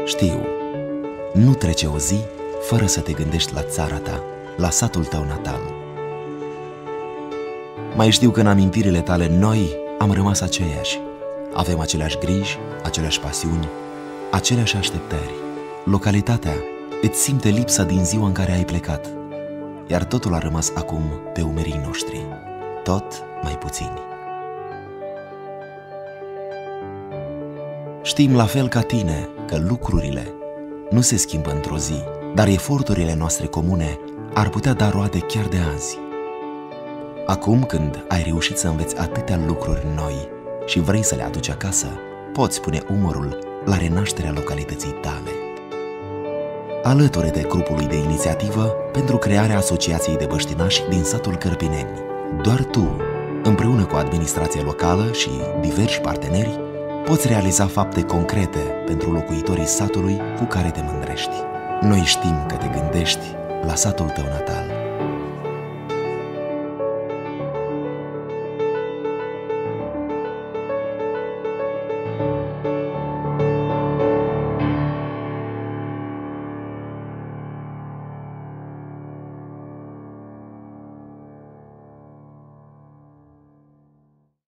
Știu, nu trece o zi fără să te gândești la țara ta, la satul tău natal. Mai știu că în amintirile tale noi am rămas aceiași. Avem aceleași griji, aceleași pasiuni, aceleași așteptări. Localitatea îți simte lipsa din ziua în care ai plecat, iar totul a rămas acum pe umerii noștri, tot mai puțini. Știm la fel ca tine că lucrurile nu se schimbă într-o zi, dar eforturile noastre comune ar putea da roade chiar de azi. Acum când ai reușit să înveți atâtea lucruri noi și vrei să le aduci acasă, poți pune umărul la renașterea localității tale. Alătură-te grupului de inițiativă pentru crearea Asociației de Băștinași din satul Cărpineni. Doar tu, împreună cu administrația locală și diversi parteneri, poți realiza fapte concrete pentru locuitorii satului cu care te mândrești. Noi știm că te gândești la satul tău natal.